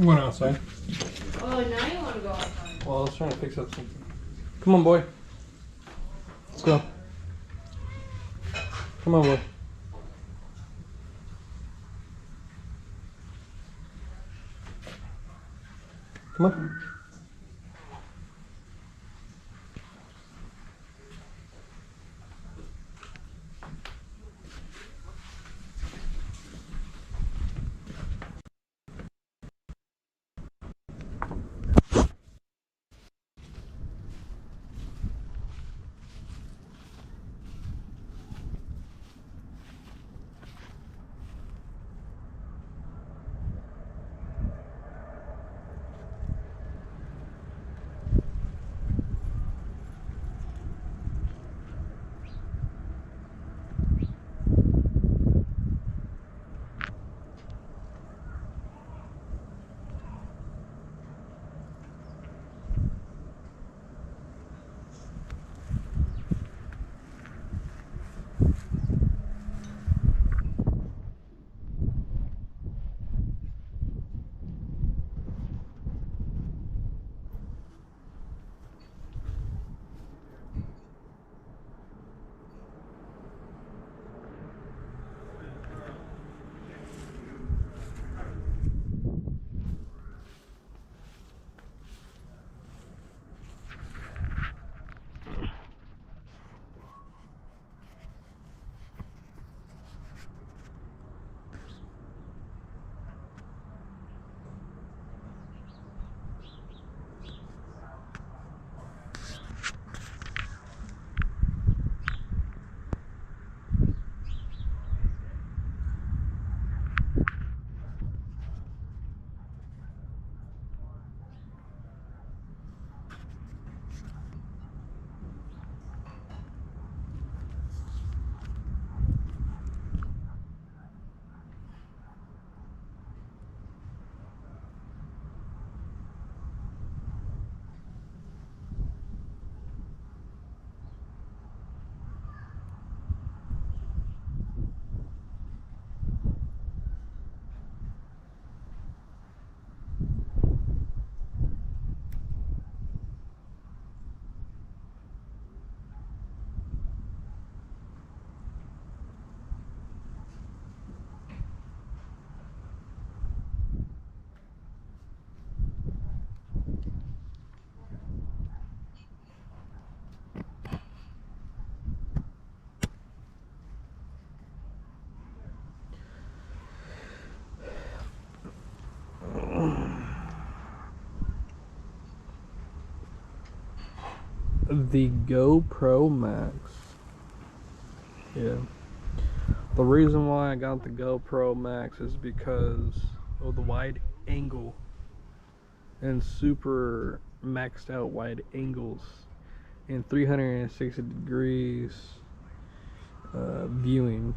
You went outside. Oh, now you want to go outside. Well, I was trying to fix up something. Come on, boy. Let's go. Come on, boy. Come on. The GoPro Max. Yeah. The reason why I got the GoPro Max is because of the wide angle and super maxed out wide angles and 360 degrees viewing.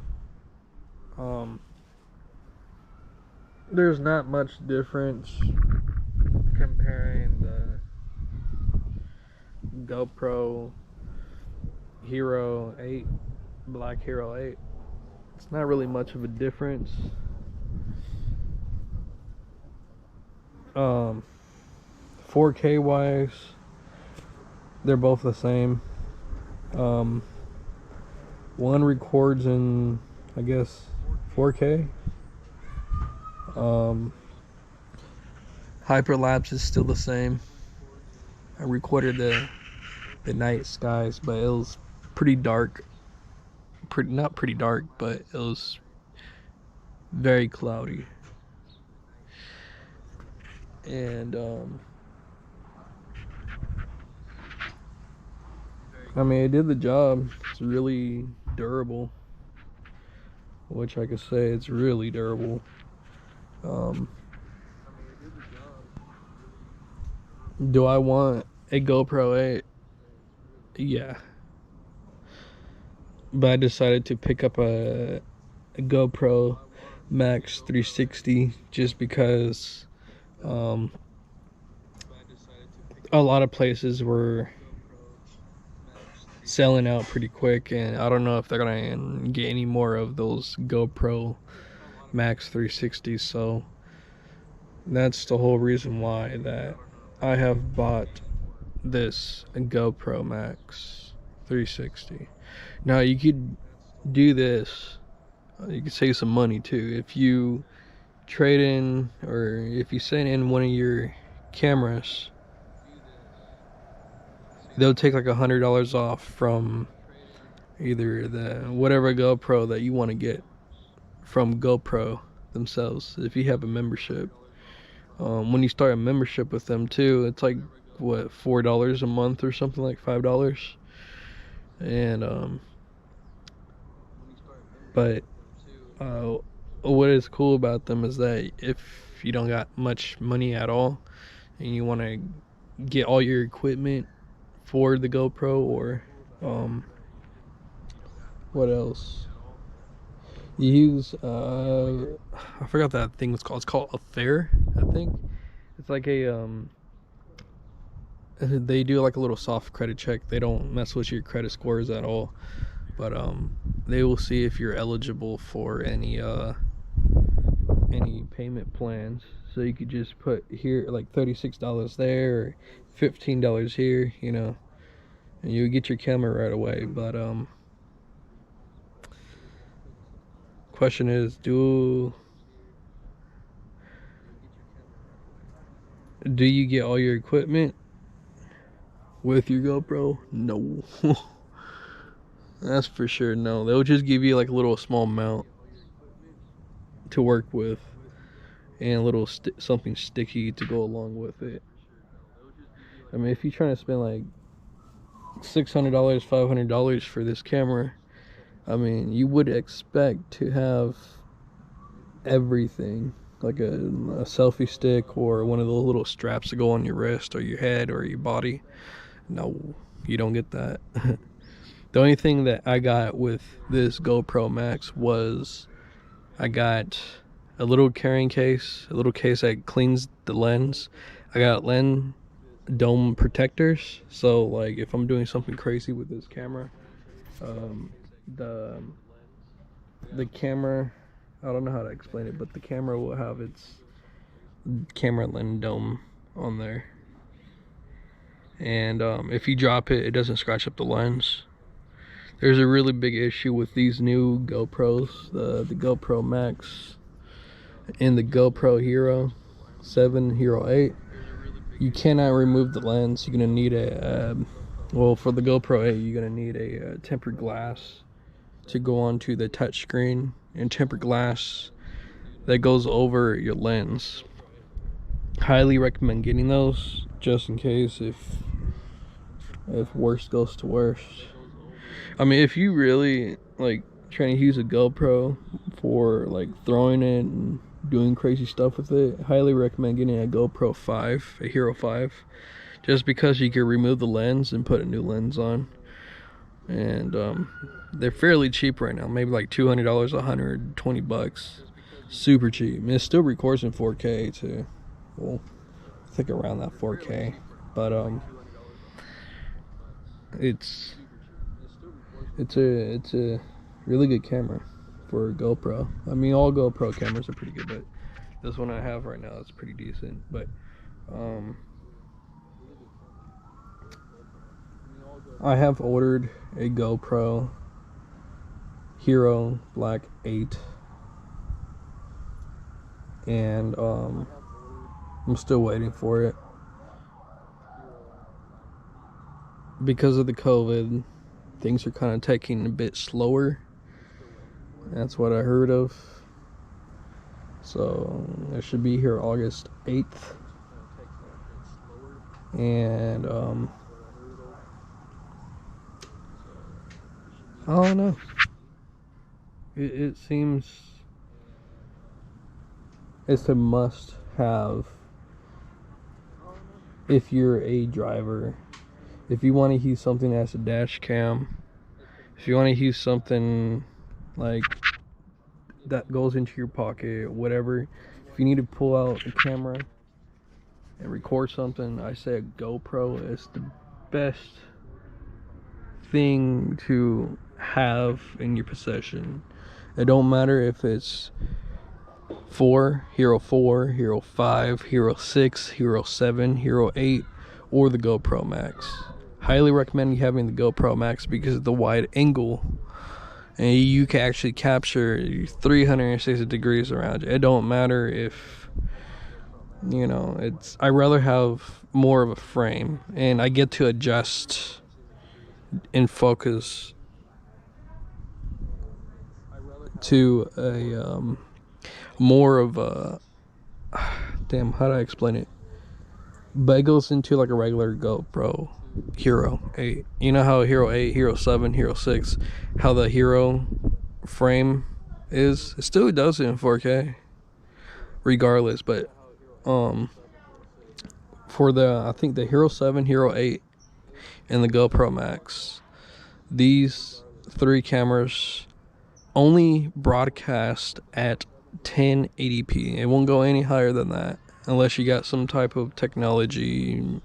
There's not much difference comparing the GoPro Hero 8, Black Hero 8. It's not really much of a difference. 4K wise, they're both the same. One records in, I guess, 4K. Hyperlapse is still the same. I recorded the night skies, but it was pretty dark. Not pretty dark, but it was very cloudy. And I mean, it did the job. It's really durable, which I could say it's really durable. Do I want a GoPro 8? Yeah. But I decided to pick up a GoPro Max 360 just because a lot of places were selling out pretty quick, and I don't know if they're gonna get any more of those GoPro Max 360s. So That's the whole reason why that I have bought this GoPro Max 360. Now you could do this, you could save some money too if you trade in, or if you send in one of your cameras. They'll take like $100 off from either the whatever GoPro that you want to get from GoPro themselves if you have a membership. When you start a membership with them too, it's like what, $4 a month or something, like $5. And but what is cool about them is that if you don't got much money at all and you want to get all your equipment for the GoPro, or what else? You use I forgot that thing was called. It's called a Fair, I think. It's like a they do like a little soft credit check. They don't mess with your credit scores at all, but they will see if you're eligible for any payment plans. So you could just put here like $36 there, or $15 here, you know, and you would get your camera right away. But question is, do you get all your equipment with your GoPro? No. That's for sure no. They'll just give you like a little small amount to work with, and a little something sticky to go along with it. I mean, if you're trying to spend like $600, $500 for this camera, I mean, you would expect to have everything, like a selfie stick or one of the little straps to go on your wrist or your head or your body. No, you don't get that. The only thing that I got with this GoPro Max was I got a little carrying case, a little case that cleans the lens. I got lens dome protectors, so like if I'm doing something crazy with this camera, the camera, I don't know how to explain it, but the camera will have its camera lens dome on there, and if you drop it, it doesn't scratch up the lens. There's a really big issue with these new GoPros, the GoPro Max and the GoPro Hero 7, Hero 8. You cannot remove the lens. You're gonna need well, for the GoPro 8, you're gonna need a tempered glass to go onto the touch screen, and tempered glass that goes over your lens. Highly recommend getting those, just in case if worst goes to worst. I mean, if you really like trying to use a GoPro for like throwing it and doing crazy stuff with it, highly recommend getting a GoPro 5, a Hero 5, just because you can remove the lens and put a new lens on. And they're fairly cheap right now, maybe like $200, $120, super cheap. I mean, it still records in 4K too. Well, I think around that 4K, but it's a really good camera for a GoPro. I mean, all GoPro cameras are pretty good, but this one I have right now is pretty decent. But I have ordered a GoPro Hero Black 8, and I'm still waiting for it because of the COVID. Things are kind of taking a bit slower. That's what I heard of. So it should be here August 8th. And I don't know. It seems it's a must have if you're a driver. If you want to use something as a dash cam, if you want to use something like that goes into your pocket, whatever, if you need to pull out a camera and record something, I say a GoPro is the best thing to have in your possession. It don't matter if it's 4, Hero 4, Hero 5, Hero 6, Hero 7, Hero 8, or the GoPro Max. Highly recommend having the GoPro Max because of the wide angle, and you can actually capture 360 degrees around you. It don't matter if, you know, I rather have more of a frame, and I get to adjust and focus to a more of a damn, how do I explain it? But it goes into like a regular GoPro Hero 8. You know how Hero 8, Hero 7, Hero 6, how the Hero frame is? It still does it in 4K regardless, but for the, I think the Hero 7, Hero 8, and the GoPro Max, these three cameras only broadcast at 1080p. It won't go any higher than that unless you got some type of technology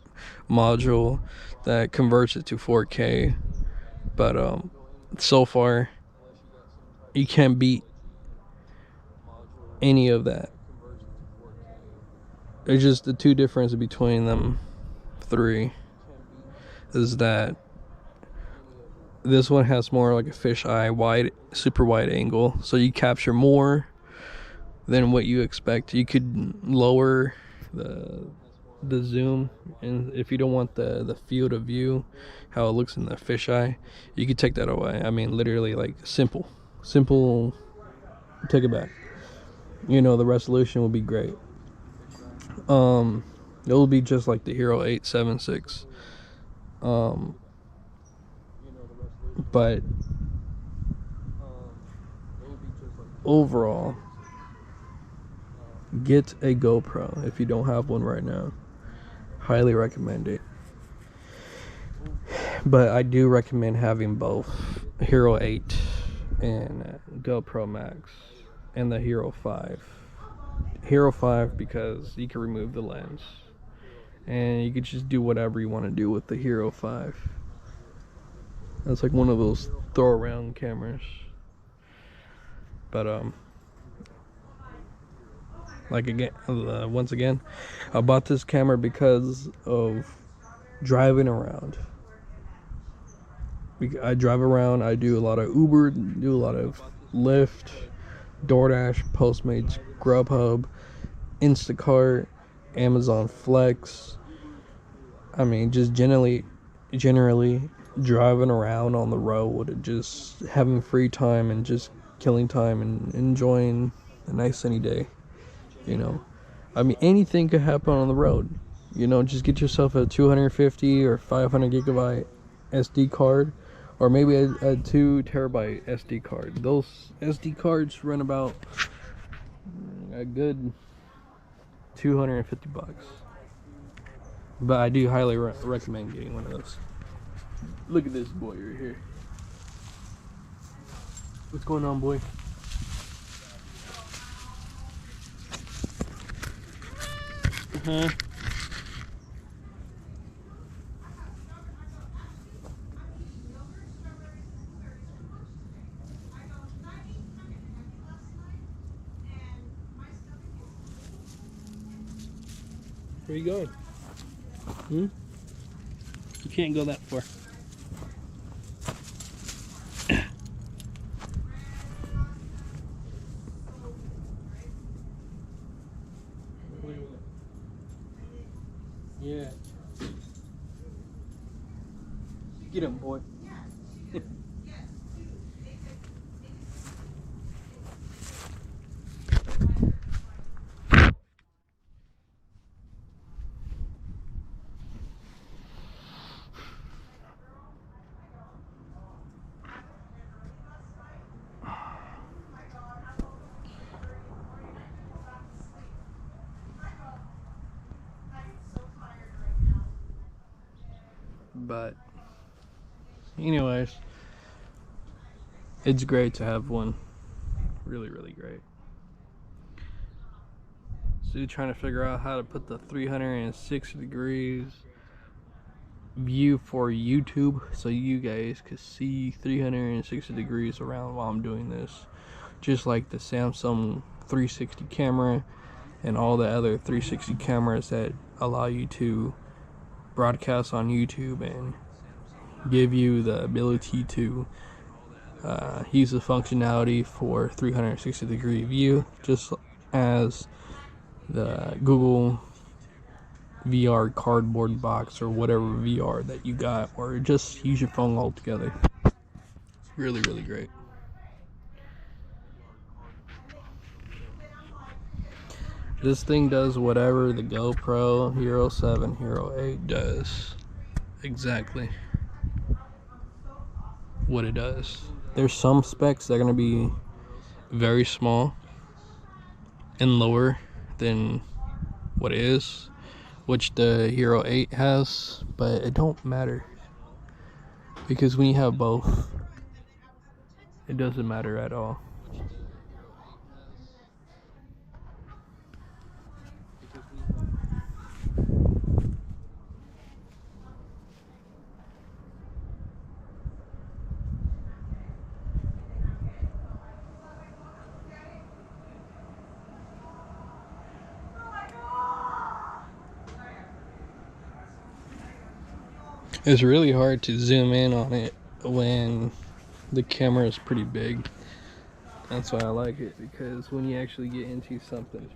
module that converts it to 4K. But so far you can't beat any of that. It's just the two differences between them three is that this one has more like a fisheye wide, super wide angle, so you capture more than what you expect. You could lower the zoom, and if you don't want the field of view, how it looks in the fisheye, you could take that away. I mean, literally, like simple, take it back. You know, the resolution will be great. It will be just like the Hero 876. But overall, get a GoPro if you don't have one right now. Highly recommend it. But I do recommend having both Hero 8 and GoPro Max and the Hero 5. Hero 5 because you can remove the lens and you could just do whatever you want to do with the Hero 5. That's like one of those throw around cameras. But like again, once again, I bought this camera because of driving around. I drive around, I do a lot of Uber, do a lot of Lyft, DoorDash, Postmates, Grubhub, Instacart, Amazon Flex. I mean, just generally driving around on the road and just having free time and just killing time and enjoying a nice sunny day. You know, I mean, anything could happen on the road. You know, just get yourself a 250 or 500 gigabyte SD card, or maybe a 2 terabyte SD card. Those SD cards run about a good $250. But I do highly recommend getting one of those. Look at this boy right here. What's going on, boy? Uh-huh. Where you going? You can't go that far. Yeah. Get him, boy. But anyways, it's great to have one. Really, really great. Still trying to figure out how to put the 360 degrees view for YouTube so you guys could see 360 degrees around while I'm doing this. just like the Samsung 360 camera and all the other 360 cameras that allow you to broadcast on YouTube and give you the ability to use the functionality for 360-degree view, just as the Google VR cardboard box or whatever VR that you got, or just use your phone altogether. It's really, really great. This thing does whatever the GoPro Hero 7, Hero 8 does. Exactly what it does. There's some specs that are going to be very small and lower than what it is, which the Hero 8 has, but it don't matter, because when you have both, it doesn't matter at all. It's really hard to zoom in on it when the camera is pretty big. That's why I like it, because when you actually get into something,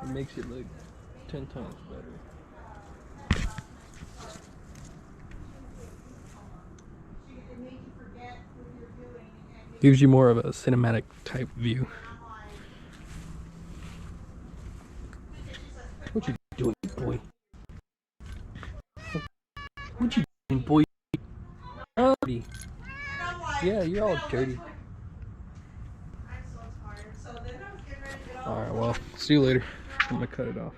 it makes it look 10 times better. Gives you more of a cinematic type view. What you doing, boy? What you doing, boy? Dirty. Yeah, you're all dirty. Alright, well, see you later. I'm gonna cut it off.